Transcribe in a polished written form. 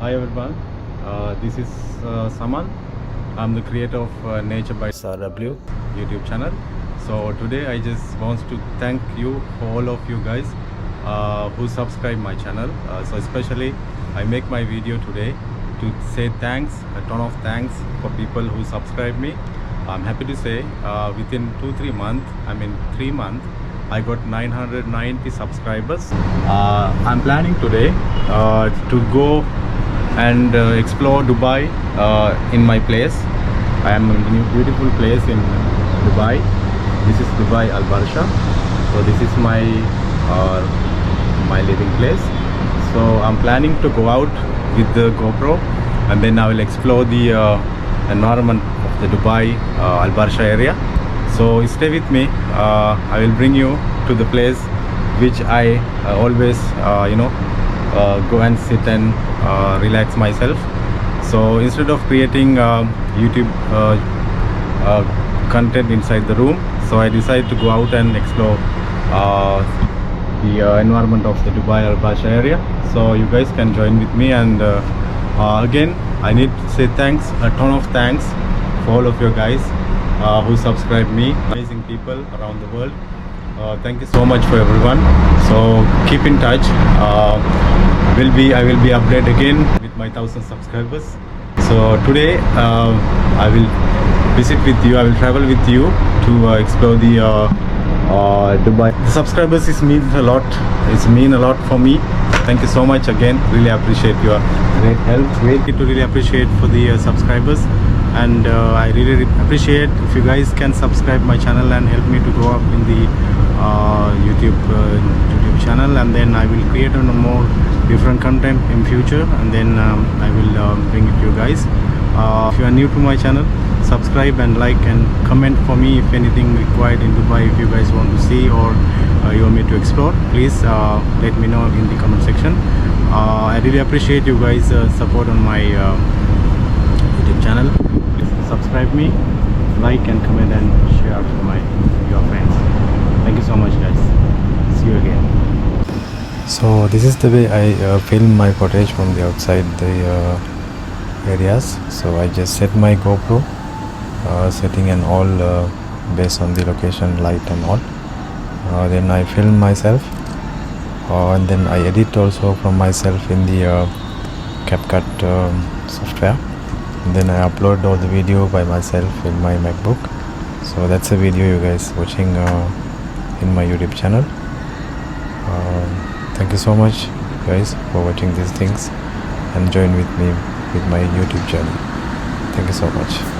Hi everyone, this is Samn. I'm the creator of Nature by SRW YouTube channel. So today I just want to thank you for all of you guys who subscribe my channel. So especially I make my video today to say thanks, a ton of thanks for people who subscribe me. I'm happy to say within 2-3 months, 3 months, I got 990 subscribers. I'm planning today to go and explore Dubai in my place. I am in a new beautiful place in Dubai. This is Dubai Al Barsha. So this is my living place. So I'm planning to go out with the GoPro and then I will explore the environment of the Dubai Al Barsha area. So stay with me. I will bring you to the place which I always go and sit and relax myself. So instead of creating YouTube content inside the room, so I decided to go out and explore the environment of the Dubai Al Barsha area. So you guys can join with me, and again I need to say thanks, a ton of thanks for all of you guys who subscribe me, amazing people around the world. Thank you so much for everyone. So keep in touch. I will be updated again with my 1000 subscribers. So today I will visit with you. I will travel with you to explore the Dubai. The subscribers means a lot. It's mean a lot for me. Thank you so much again. Really appreciate your great help. Really appreciate for the subscribers. And I really appreciate if you guys can subscribe my channel and help me to grow up in the YouTube channel, and then I will create on more different content in future, and then I will bring it to you guys. If you are new to my channel, subscribe and like and comment for me if anything required in Dubai. If you guys want to see or you want me to explore, please let me know in the comment section. I really appreciate you guys support on my YouTube channel. Please subscribe me, like and comment and share to your friends. Thank you so much guys. See you again. So this is the way I film my footage from the outside the areas. So I just set my GoPro setting and all based on the location, light and all. Then I film myself and then I edit also from myself in the CupCut software. And then I upload all the video by myself in my MacBook. So that's a video you guys watching in my YouTube channel. Thank you so much guys for watching these things and join with me with my YouTube channel. Thank you so much.